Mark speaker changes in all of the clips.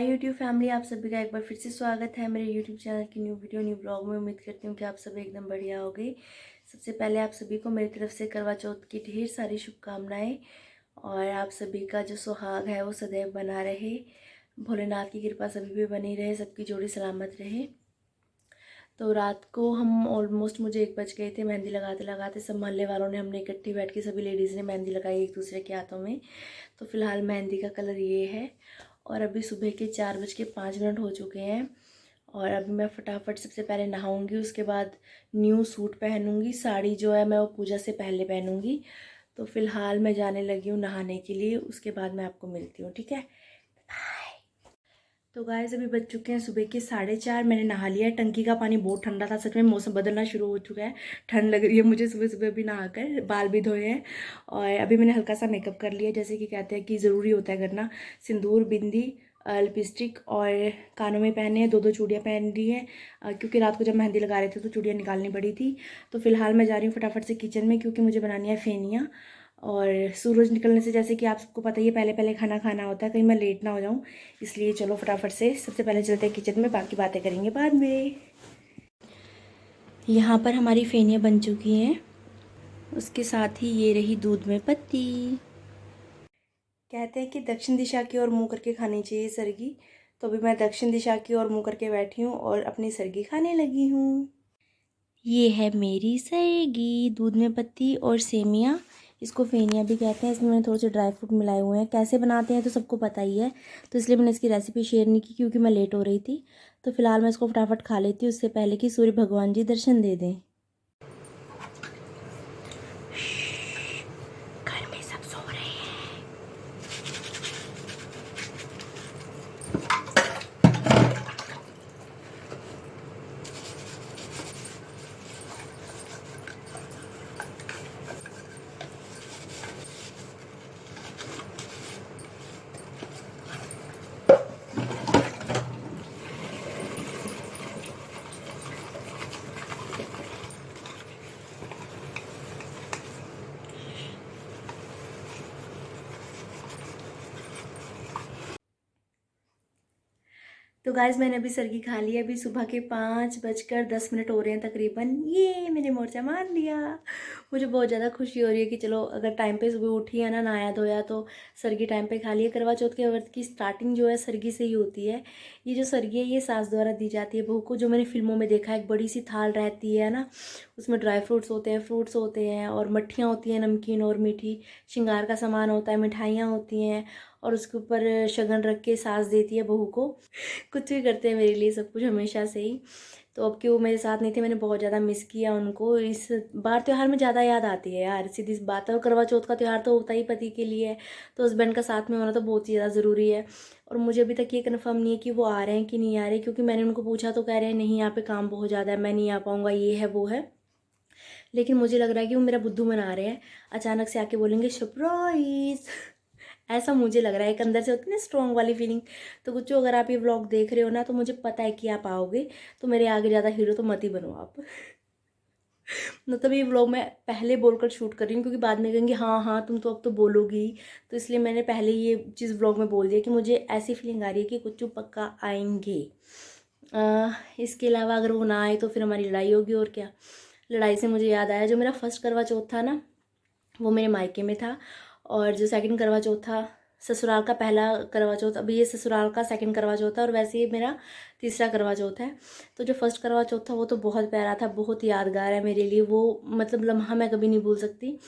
Speaker 1: Hi YouTube family, आप सभी का एक बार फिर से स्वागत है मेरे यूट्यूब चैनल की न्यू वीडियो न्यू ब्लॉग में। उम्मीद करती हूँ कि आप सभी एकदम बढ़िया हो गई। सबसे पहले आप सभी को मेरी तरफ से करवा चौथ की ढेर सारी शुभकामनाएं और आप सभी का जो सुहाग है वो सदैव बना रहे। भोलेनाथ की कृपा सभी पे बनी रहे, सबकी जोड़ी सलामत रहे। तो रात को हम ऑलमोस्ट मुझे 1 बज गए थे मेहंदी लगाते लगाते। सब मोहल्ले वालों ने, हमने इकट्ठी बैठ के सभी लेडीज़ ने मेहंदी लगाई एक दूसरे के हाथों में। तो फिलहाल मेहंदी का कलर ये है और अभी सुबह के 4:05 हो चुके हैं। और अभी मैं फटाफट सबसे पहले नहाऊंगी, उसके बाद न्यू सूट पहनूंगी। साड़ी जो है मैं वो पूजा से पहले पहनूंगी। तो फिलहाल मैं जाने लगी हूँ नहाने के लिए, उसके बाद मैं आपको मिलती हूँ, ठीक है। तो गाइस अभी बज चुके हैं सुबह के 4:30। मैंने नहा लिया है। टंकी का पानी बहुत ठंडा था, सच में मौसम बदलना शुरू हो चुका है। ठंड लग रही है मुझे सुबह सुबह भी नहाकर। बाल भी धोए हैं और अभी मैंने हल्का सा मेकअप कर लिया, जैसे कि कहते हैं कि ज़रूरी होता है करना। सिंदूर, बिंदी, लिपस्टिक और कानों में पहने हैं। 2 चूड़ियाँ पहन ली हैं क्योंकि रात को जब मेहंदी लगा रहे थे तो चूड़ियाँ निकालनी पड़ी थी। तो फिलहाल मैं जा रही हूँ फटाफट से किचन में, क्योंकि मुझे बनानी है फेनियाँ। और सूरज निकलने से, जैसे कि आप सबको पता ही है, पहले पहले खाना खाना होता है, कहीं मैं लेट ना हो जाऊँ। इसलिए चलो फटाफट से सबसे पहले चलते हैं किचन में, बाकी बातें करेंगे बाद में। यहाँ पर हमारी फेनियाँ बन चुकी हैं, उसके साथ ही ये रही दूध में पत्ती। कहते हैं कि दक्षिण दिशा की ओर मुँह करके खानी चाहिए सरगी। तो अभी मैं दक्षिण दिशा की ओर मुँह करके बैठी हूँ और अपनी सरगी खाने लगी हूँ। ये है मेरी सरगी, दूध में पत्ती और सेमियाँ। इसको फेनिया भी कहते हैं। इसमें मैंने थोड़े से ड्राई फ्रूट मिलाए हुए हैं। कैसे बनाते हैं तो सबको पता ही है, तो इसलिए मैंने इसकी रेसिपी शेयर नहीं की क्योंकि मैं लेट हो रही थी। तो फिलहाल मैं इसको फटाफट खा लेती हूँ, उससे पहले कि सूर्य भगवान जी दर्शन दे दें। घर में सब सो रहे हैं। तो गाइस मैंने अभी सरगी खा लिया। अभी सुबह के 5:10 हो रहे हैं तकरीबन। ये मैंने मोर्चा मार लिया। मुझे बहुत ज़्यादा खुशी हो रही है कि चलो अगर टाइम पे सुबह उठी है ना, नहाया धोया, तो सरगी टाइम पे खा लिया। करवा चौथ के व्रत की स्टार्टिंग जो है सरगी से ही होती है। ये जो सरगी है ये सास द्वारा दी जाती है बहू को। जो मैंने फिल्मों में देखा है, एक बड़ी सी थाल रहती है ना, उसमें ड्राई फ्रूट्स होते हैं, फ्रूट्स होते हैं और मट्ठियाँ होती हैं, नमकीन और मीठी। श्रृंगार का सामान होता है, मिठाइयाँ होती हैं और उसके ऊपर शगन रख के सास देती है बहू को। कुछ भी करते हैं मेरे लिए, सब कुछ हमेशा से ही। तो अब कि वो मेरे साथ नहीं थे, मैंने बहुत ज़्यादा मिस किया उनको। इस बार त्यौहार में ज़्यादा याद आती है यार, सीधी सी बात है। और करवा चौथ का त्यौहार तो होता ही पति के लिए है, तो हस्बैंड का साथ में होना तो बहुत ही ज़्यादा ज़रूरी है। और मुझे अभी तक ये कन्फर्म नहीं है कि वो आ रहे हैं कि नहीं आ रहे, क्योंकि मैंने उनको पूछा तो कह रहे हैं नहीं, यहाँ पे काम बहुत ज़्यादा है, मैं नहीं आ पाऊँगा, ये है वो है। लेकिन मुझे लग रहा है कि वो मेरा बुद्धू मना रहे हैं। अचानक से आके बोलेंगे सरप्राइज। ऐसा मुझे लग रहा है, एक अंदर से होती है ना स्ट्रॉन्ग वाली फीलिंग। तो कुछ अगर आप ये व्लॉग देख रहे हो ना, तो मुझे पता है कि आप आओगे, तो मेरे आगे ज़्यादा हीरो तो मत ही बनो आप। मतलब ये व्लॉग मैं पहले बोलकर शूट कर रही हूँ, क्योंकि बाद में कहेंगे हाँ हाँ तुम तो अब तो बोलोगी। तो इसलिए मैंने पहले ये चीज़ व्लॉग में बोल दिया कि मुझे ऐसी फीलिंग आ रही है कि कुछ पक्का आएंगे। इसके अलावा अगर वो ना आए तो फिर हमारी लड़ाई होगी, और क्या। लड़ाई से मुझे याद आया, जो मेरा फर्स्ट करवा चौथ था ना, वो मेरे मायके में था। और जो सेकंड करवा चौथ था, ससुराल का पहला करवा चौथ, अभी ये ससुराल का सेकंड करवा चौथ है और वैसे ही मेरा तीसरा करवा चौथ है। तो जो फर्स्ट करवा चौथ था वो तो बहुत प्यारा था, बहुत यादगार है मेरे लिए वो। मतलब लम्हा मैं कभी नहीं भूल सकती।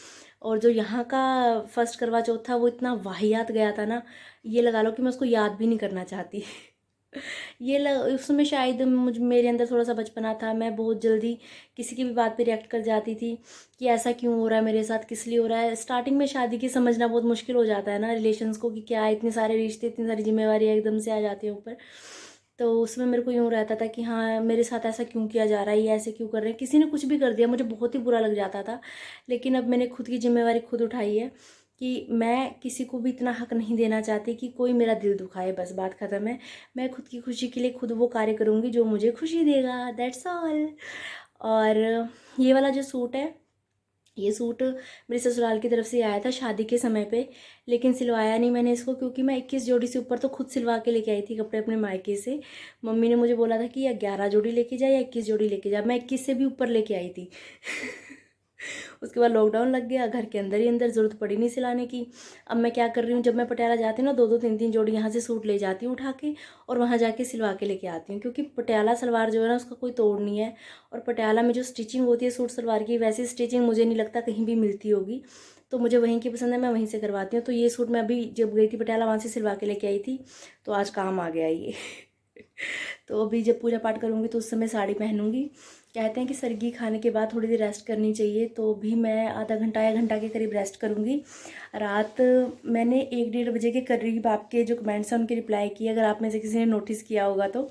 Speaker 1: और जो यहाँ का फर्स्ट करवा चौथ था वो इतना वाहियात गया था ना, ये लगा लो कि मैं उसको याद भी नहीं करना चाहती। उसमें शायद मेरे अंदर थोड़ा सा बचपना था। मैं बहुत जल्दी किसी की भी बात पे रिएक्ट कर जाती थी कि ऐसा क्यों हो रहा है मेरे साथ, किस लिए हो रहा है। स्टार्टिंग में शादी की समझना बहुत मुश्किल हो जाता है ना रिलेशंस को, कि क्या इतने सारे रिश्ते, इतनी सारी जिम्मेवारियाँ एकदम से आ जाती है ऊपर। तो उसमें मेरे को यूँ रहता था कि हाँ मेरे साथ ऐसा क्यों किया जा रहा है, ये ऐसे क्यों कर रहे हैं, किसी ने कुछ भी कर दिया मुझे बहुत ही बुरा लग जाता था। लेकिन अब मैंने खुद की जिम्मेवारी खुद उठाई है कि मैं किसी को भी इतना हक नहीं देना चाहती कि कोई मेरा दिल दुखाए, बस बात ख़त्म है। मैं खुद की खुशी के लिए खुद वो कार्य करूँगी जो मुझे खुशी देगा, दैट्स ऑल। और ये वाला जो सूट है ये सूट मेरे ससुराल की तरफ से आया था शादी के समय पे, लेकिन सिलवाया नहीं मैंने इसको, क्योंकि मैं 21 जोड़ी से ऊपर तो खुद सिलवा के लेके आई थी कपड़े अपने मायके से। मम्मी ने मुझे बोला था कि या 11 जोड़ी लेके जा या 21 जोड़ी लेके जा, मैं 21 से भी ऊपर लेके आई थी। उसके बाद लॉकडाउन लग गया, घर के अंदर ही अंदर, ज़रूरत पड़ी नहीं सिलाने की। अब मैं क्या कर रही हूँ, जब मैं पटियाला जाती हूँ ना, 2-2 3-3 जोड़ी यहाँ से सूट ले जाती हूँ उठा के, और वहाँ जाके सिलवा के लेके आती हूँ, क्योंकि पटियाला सलवार जो है ना उसका कोई तोड़ नहीं है। और पटियाला में जो स्टिचिंग होती है सूट सलवार की, वैसी स्टिचिंग मुझे नहीं लगता कहीं भी मिलती होगी, तो मुझे वहीं की पसंद है, मैं वहीं से करवाती हूँ। तो ये सूट मैं अभी जब गई थी पटियाला वहाँ से सिलवा के लेके आई थी, तो आज काम आ गया ये। तो अभी जब पूजा पाठ करूँगी तो उस समय साड़ी पहनूंगी। कहते हैं कि सरगी खाने के बाद थोड़ी देर रेस्ट करनी चाहिए, तो भी मैं आधा घंटा या घंटा के करीब रेस्ट करूँगी। रात मैंने 1-1:30 बजे के करीब आपके जो कमेंट्स हैं उनके रिप्लाई किए, अगर आप में से किसी ने नोटिस किया होगा तो।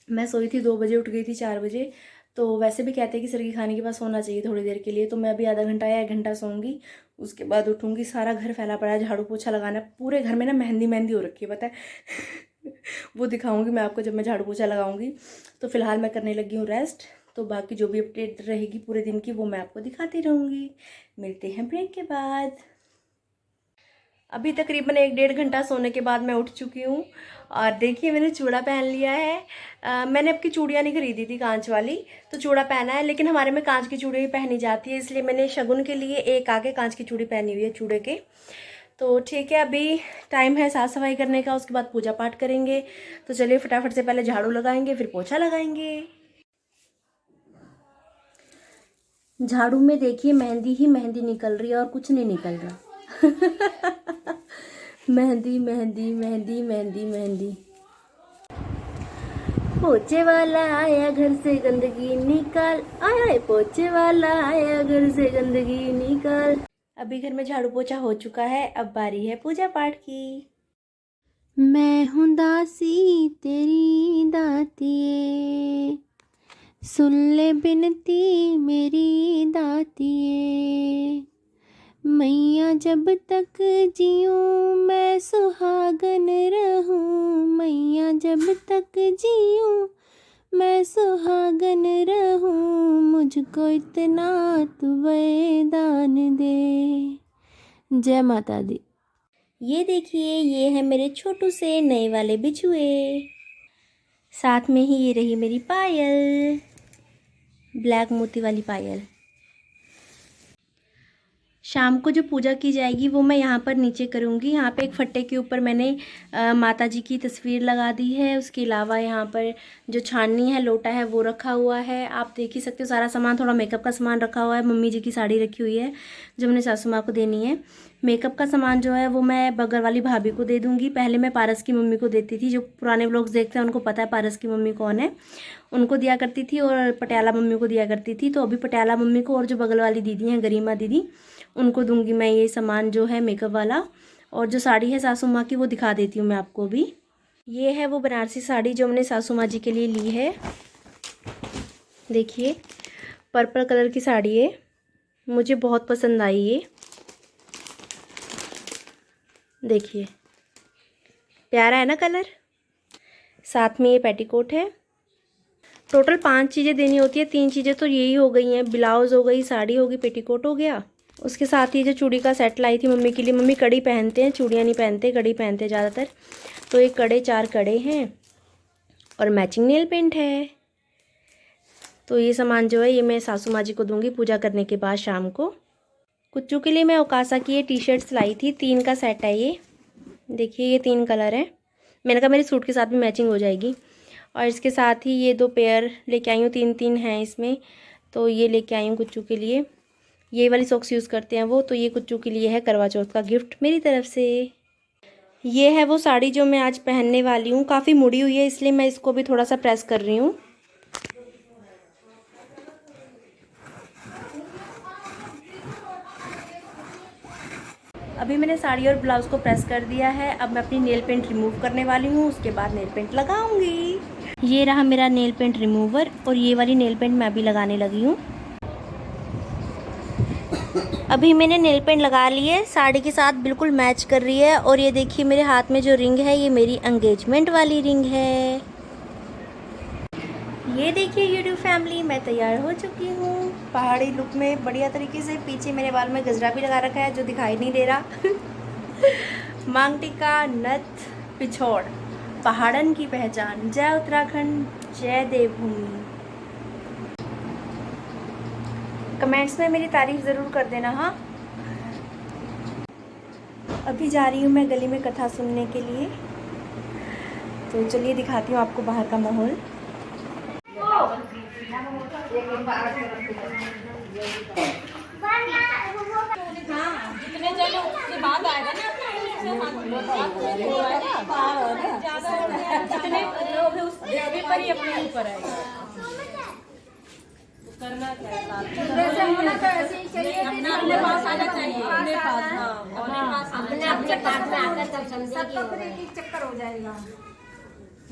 Speaker 1: मैं सोई थी 2 बजे, उठ गई थी 4 बजे। तो वैसे भी कहते हैं कि सरगी खाने के बाद सोना चाहिए थोड़ी देर के लिए, तो मैं अभी आधा घंटा या 1 घंटा सोऊंगी, उसके बाद उठूँगी। सारा घर फैला पड़ा है, झाड़ू पोछा लगाना है, पूरे घर में ना मेहंदी मेहंदी हो रखी है, पता है। वो दिखाऊंगी मैं आपको जब मैं झाड़ू पोछा लगाऊंगी। तो फिलहाल मैं करने लगी हूँ रेस्ट, तो बाकी जो भी अपडेट रहेगी पूरे दिन की वो मैं आपको दिखाती रहूँगी। मिलते हैं ब्रेक के बाद। अभी तकरीबन 1-1.5 घंटा सोने के बाद मैं उठ चुकी हूँ, और देखिए मैंने चूड़ा पहन लिया है। मैंने आपकी चूड़ियाँ नहीं खरीदी थी कांच वाली, तो चूड़ा पहना है, लेकिन हमारे में कांच की चूड़ी ही पहनी जाती है, इसलिए मैंने शगुन के लिए एक आगे कांच की चूड़ी पहनी हुई है चूड़े के। तो ठीक है, अभी टाइम है साफ़ सफाई करने का, उसके बाद पूजा पाठ करेंगे। तो चलिए फटाफट से पहले झाड़ू लगाएंगे, फिर पोछा लगाएंगे। झाड़ू में देखिए मेहंदी ही मेहंदी निकल रही है और कुछ नहीं निकल रहा। मेहंदी मेहंदी मेहंदी मेहंदी मेहंदी। पोछे वाला आया घर से गंदगी निकाल, आया पोछे वाला आया घर से गंदगी निकाल। अभी घर में झाड़ू पोछा हो चुका है, अब बारी है पूजा पाठ की। मैं हूँ दासी तेरी दातिए, सुन ले बिनती मेरी दातिए, मैया जब तक जीऊँ मैं सुहागन रहूँ, मैया जब तक जीऊँ मैं सुहागन रहूँ, मुझको इतना तू वरदान दे। जय माता दी। ये देखिए, ये है मेरे छोटू से नए वाले बिछुए, साथ में ही ये रही मेरी पायल, ब्लैक मोती वाली पायल। शाम को जो पूजा की जाएगी वो मैं यहाँ पर नीचे करूँगी। यहाँ पे एक फट्टे के ऊपर मैंने माता जी की तस्वीर लगा दी है। उसके अलावा यहाँ पर जो छाननी है, लोटा है, वो रखा हुआ है। आप देख ही सकते हो सारा सामान, थोड़ा मेकअप का सामान रखा हुआ है। मम्मी जी की साड़ी रखी हुई है जो मैंने सासू माँ को देनी है। मेकअप का सामान जो है वो मैं बगल वाली भाभी को दे दूँगी। पहले मैं पारस की मम्मी को देती थी, जो पुराने व्लॉग्स देखते हैं उनको पता है पारस की मम्मी कौन है, उनको दिया करती थी, और पटियाला मम्मी को दिया करती थी। तो अभी पटियाला मम्मी को और जो बगल वाली दीदी हैं गरिमा दीदी, उनको दूंगी मैं ये सामान जो है मेकअप वाला। और जो साड़ी है सासू माँ की वो दिखा देती हूँ मैं आपको भी। ये है वो बनारसी साड़ी जो मैंने सासू माँ जी के लिए ली है। देखिए पर्पल कलर की साड़ी है, मुझे बहुत पसंद आई ये। देखिए प्यारा है ना कलर। साथ में ये पेटीकोट है। टोटल 5 चीज़ें देनी होती है, 3 चीज़ें तो यही हो गई हैं, ब्लाउज़ हो गई, साड़ी होगी, पेटीकोट हो गया। उसके साथ ही जो चूड़ी का सेट लाई थी मम्मी के लिए। मम्मी कड़ी पहनते हैं, चूड़ियाँ नहीं पहनते, कड़ी पहनते हैं ज़्यादातर। तो एक कड़े 4 कड़े हैं और मैचिंग नेल पेंट है। तो ये सामान जो है ये मैं सासू माँ जी को दूंगी पूजा करने के बाद शाम को। कुच्चू के लिए मैं ओकासा की ये टी शर्ट्स लाई थी, 3 का सेट है ये। देखिए ये 3 कलर हैं, मैंने कहा मेरे सूट के साथ भी मैचिंग हो जाएगी। और इसके साथ ही ये 2 पेयर लेके आई हूँ, 3-3 हैं इसमें, तो ये लेके आई हूँ कुच्चू के लिए। ये वाली सॉक्स यूज़ करते हैं वो, तो ये कुच्चू के लिए है करवा चौथ का गिफ्ट मेरी तरफ से। ये है वो साड़ी जो मैं आज पहनने वाली हूँ। काफ़ी मुड़ी हुई है इसलिए मैं इसको भी थोड़ा सा प्रेस कर रही हूँ। अभी मैंने साड़ी और ब्लाउज़ को प्रेस कर दिया है। अब मैं अपनी नेल पेंट रिमूव करने वाली हूँ, उसके बाद नेल पेंट लगाऊंगी। ये रहा मेरा नेल पेंट रिमूवर, और ये वाली नेल पेंट मैं भी लगाने लगी हूँ। अभी मैंने नेल पेंट लगा ली है, साड़ी के साथ बिल्कुल मैच कर रही है। और ये देखिए मेरे हाथ में जो रिंग है ये मेरी एंगेजमेंट वाली रिंग है। ये देखिए यूट्यूब फैमिली, मैं तैयार हो चुकी हूँ पहाड़ी लुक में बढ़िया तरीके से। पीछे मेरे बाल में गजरा भी लगा रखा है जो दिखाई नहीं दे रहा। मांग टीका, नथ, पिछोड़, पहाड़न की पहचान। जय उत्तराखंड, जय देवभूमि। कमेंट्स में मेरी तारीफ ज़रूर कर देना। हाँ, अभी जा रही हूँ मैं गली में कथा सुनने के लिए। तो चलिए दिखाती हूँ आपको बाहर का माहौल।
Speaker 2: जितने जन उसके बाद आएगा ना, जितने लोग हैं उस जगह पर ही अपने ऊपर आएगा। करना जैसे होना तो ऐसे ही चाहिए, अपने पास आना चाहिए, अपने पास। अपने अपने पास में आकर सब समझे कि चक्कर हो जाएगा।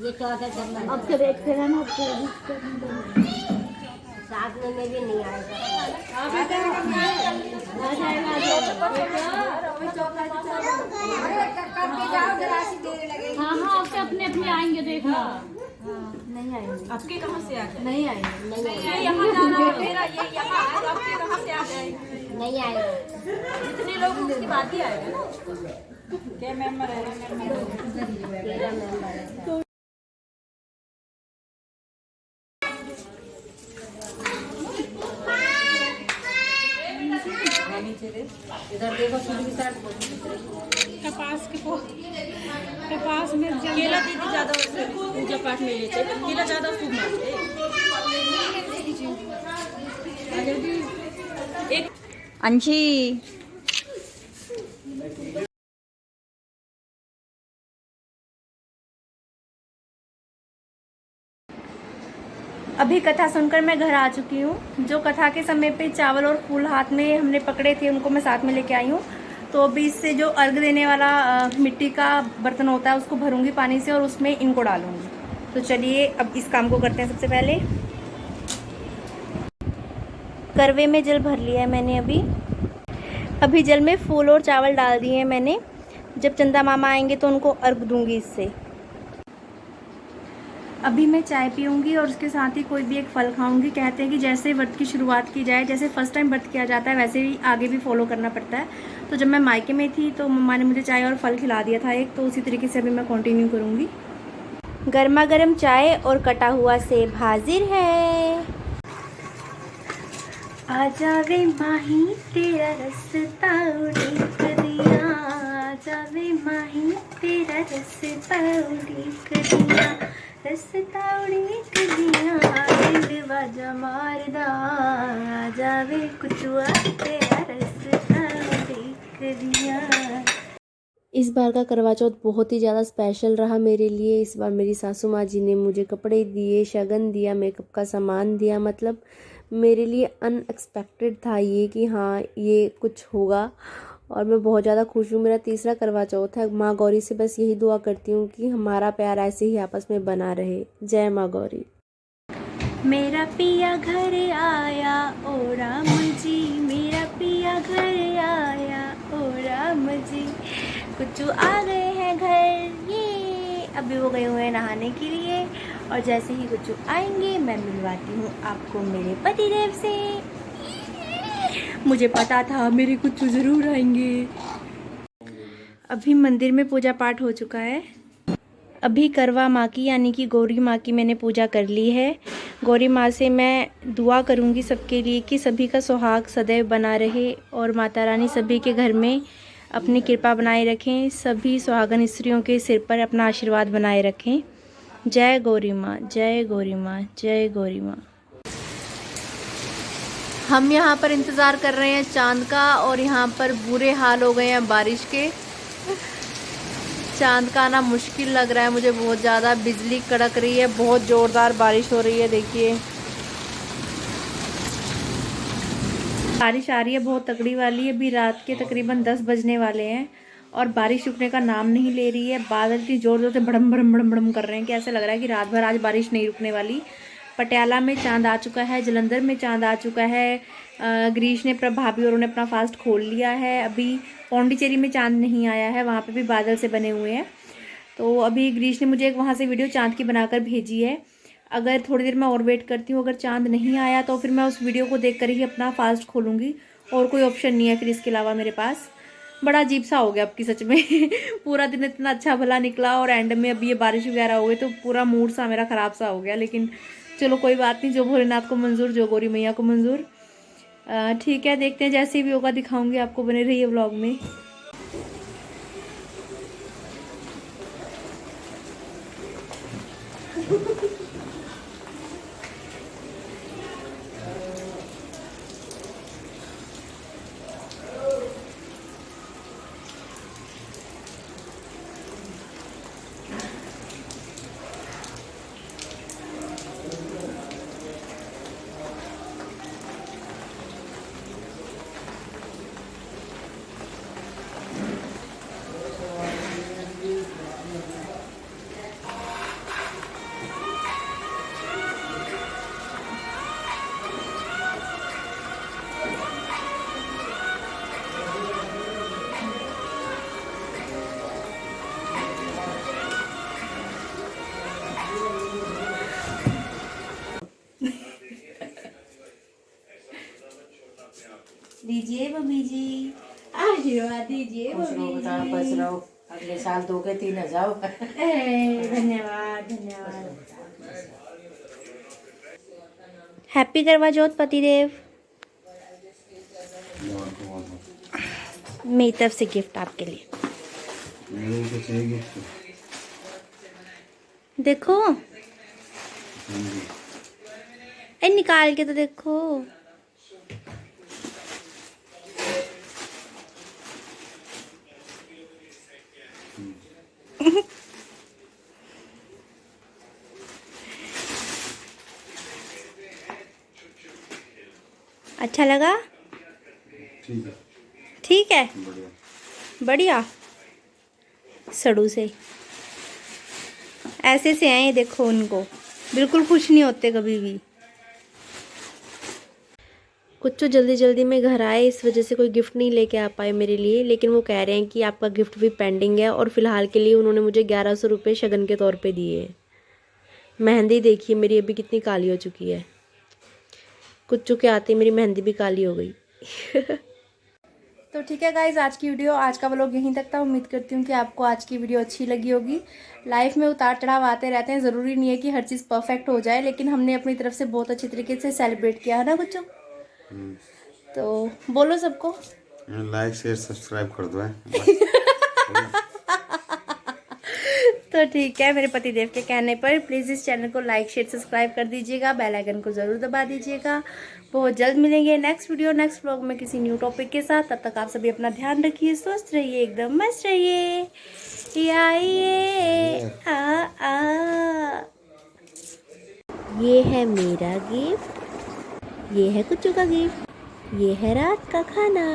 Speaker 2: ये तो आगे करना अब तो देखते हैं ना, साथ में भी नहीं आएगा। हाँ हाँ, आपसे अपने अपने आएंगे देखना।
Speaker 1: नहीं आएंगे।
Speaker 2: आपके कहाँ से आ गए?
Speaker 1: नहीं आएंगे।
Speaker 2: ये यहाँ जाना है मेरा, ये यहाँ है, आपके कहाँ से आ गए? नहीं आएगा। जितने लोग उसकी बात ही आएगा ना। क्या मेंबर है? इधर देखो, कपास में केला दीदी ज्यादा पूजा पाठ में लेते, केला ज्यादा शुभ मानते। एक अंशी
Speaker 1: अभी कथा सुनकर मैं घर आ चुकी हूँ। जो कथा के समय पे चावल और फूल हाथ में हमने पकड़े थे उनको मैं साथ में लेके आई हूँ। तो अभी इससे जो अर्घ देने वाला मिट्टी का बर्तन होता है उसको भरूंगी पानी से और उसमें इनको डालूंगी। तो चलिए अब इस काम को करते हैं। सबसे पहले करवे में जल भर लिया है मैंने। अभी जल में फूल और चावल डाल दिए हैं मैंने। जब चंदा मामा आएंगे तो उनको अर्घ दूंगी इससे। अभी मैं चाय पीऊँगी और उसके साथ ही कोई भी एक फल खाऊंगी। कहते हैं कि जैसे व्रत की शुरुआत की जाए, जैसे फर्स्ट टाइम व्रत किया जाता है वैसे ही आगे भी फॉलो करना पड़ता है। तो जब मैं मायके में थी तो मम्मा ने मुझे चाय और फल खिला दिया था एक, तो उसी तरीके से अभी मैं कंटिन्यू करूँगी। गर्मा गर्म चाय और कटा हुआ सेब हाजिर है। आजा वे माही तेरा रास्ता उड़ीक दिया, आजा वे माही तेरा रास्ता उड़ीक दिया, रास्ता उड़ीक दिया, दिल बाजा मारदा, आजा वे कुचुआ तेरा रास्ता उड़ीक दिया। इस बार का करवा चौथ बहुत ही ज़्यादा स्पेशल रहा मेरे लिए। इस बार मेरी सासू माँ जी ने मुझे कपड़े दिए, शगन दिया, मेकअप का सामान दिया। मतलब मेरे लिए अनएक्सपेक्टेड था ये कि हाँ ये कुछ होगा, और मैं बहुत ज़्यादा खुश हूँ। मेरा तीसरा करवा चौथ है। माँ गौरी से बस यही दुआ करती हूँ कि हमारा प्यार ऐसे ही आपस में बना रहे। जय माँ गौरी। मेरा पिया घर आया ओ राम जी, मेरा पिया घर आया ओ राम जी, कुछ आ गए हैं घर। ये अभी वो गए हुए हैं नहाने के लिए, और जैसे ही कुछ आएंगे मैं मिलवाती हूँ आपको मेरे पतिदेव से। मुझे पता था मेरे कुछ ज़रूर आएंगे। अभी मंदिर में पूजा पाठ हो चुका है। अभी करवा माँ की यानी कि गौरी माँ की मैंने पूजा कर ली है। गौरी माँ से मैं दुआ करूँगी सबके लिए कि सभी का सुहाग सदैव बना रहे, और माता रानी सभी के घर में अपनी कृपा बनाए रखें, सभी सुहागन स्त्रियों के सिर पर अपना आशीर्वाद बनाए रखें। जय गौरी माँ, जय गौरी माँ, जय गौरी माँ। हम यहाँ पर इंतज़ार कर रहे हैं चांद का, और यहाँ पर बुरे हाल हो गए हैं बारिश के। चांद का आना मुश्किल लग रहा है मुझे बहुत ज़्यादा। बिजली कड़क रही है, बहुत ज़ोरदार बारिश हो रही है। देखिए बारिश आ रही है बहुत तगड़ी वाली। अभी रात के तकरीबन 10 बजने वाले हैं और बारिश रुकने का नाम नहीं ले रही है। बादल की ज़ोर ज़ोर से भड़म भड़म भड़म भड़म कर रहे हैं कि ऐसे लग रहा है कि रात भर आज बारिश नहीं रुकने वाली। पटियाला में चांद आ चुका है, जलंधर में चांद आ चुका है। ग्रीश ने, प्रभावी और उन्होंने अपना फास्ट खोल लिया है। अभी पौंडीचेरी में चांद नहीं आया है, वहाँ पे भी बादल से बने हुए हैं। तो अभी ग्रीश ने मुझे एक वहाँ से वीडियो चांद की बनाकर भेजी है। अगर थोड़ी देर मैं और वेट करती हूँ, अगर चांद नहीं आया तो फिर मैं उस वीडियो को देख कर ही अपना फास्ट खोलूँगी, और कोई ऑप्शन नहीं है फिर इसके अलावा मेरे पास। बड़ा अजीब सा हो गया अब की सच में पूरा दिन इतना अच्छा भला निकला और एंड में अब ये बारिश वगैरह हो गई तो पूरा मूड सा मेरा ख़राब सा हो गया। लेकिन चलो कोई बात नहीं, जो भोलेनाथ को मंजूर, जो गौरी मैया को मंजूर। ठीक है, देखते हैं, जैसे भी होगा दिखाऊंगी आपको, बने रहिए व्लॉग में। दीजिए मम्मी जी, आशीर्वाद दीजिए मम्मी जी।
Speaker 2: बच रहो, अगले साल 2 के 3 जाओ।
Speaker 1: धन्यवाद धन्यवाद। हैप्पी करवा चौथ पतिदेव। मेरी तरफ से गिफ्ट आपके लिए। देखो, ए निकाल के तो देखो। अच्छा लगा?
Speaker 3: ठीक है,
Speaker 1: ठीक है,
Speaker 3: बढ़िया।
Speaker 1: बढ़िया। सड़ू से ऐसे से आए, देखो उनको बिल्कुल खुश नहीं होते कभी भी। कुछ तो जल्दी जल्दी में घर आए, इस वजह से कोई गिफ्ट नहीं लेके आ पाए मेरे लिए, लेकिन वो कह रहे हैं कि आपका गिफ्ट भी पेंडिंग है, और फिलहाल के लिए उन्होंने मुझे 1100 रुपये शगन के तौर पे दिए। मेहंदी देखिए मेरी अभी कितनी काली हो चुकी है, कुछ के आते मेरी मेहंदी भी काली हो गई। तो ठीक है गाइज, आज की वीडियो, आज का व्लॉग यहीं तक था। उम्मीद करती हूँ कि आपको आज की वीडियो अच्छी लगी होगी। लाइफ में उतार चढ़ाव आते रहते हैं, ज़रूरी नहीं है कि हर चीज़ परफेक्ट हो जाए, लेकिन हमने अपनी तरफ से बहुत अच्छी तरीके से सेलिब्रेट किया है ना बच्चों। तो बोलो सबको,
Speaker 3: लाइक शेयर सब्सक्राइब कर दो।
Speaker 1: तो ठीक है, मेरे पतिदेव के कहने पर प्लीज़ इस चैनल को लाइक शेयर सब्सक्राइब कर दीजिएगा, बेल आइकन को ज़रूर दबा दीजिएगा। बहुत जल्द मिलेंगे नेक्स्ट वीडियो नेक्स्ट व्लॉग में किसी न्यू टॉपिक के साथ। तब तक आप सभी अपना ध्यान रखिए, स्वस्थ रहिए, एकदम मस्त रहिए। ये है मेरा गिफ्ट, ये है कुच्चू का गिफ्ट, ये है रात का खाना।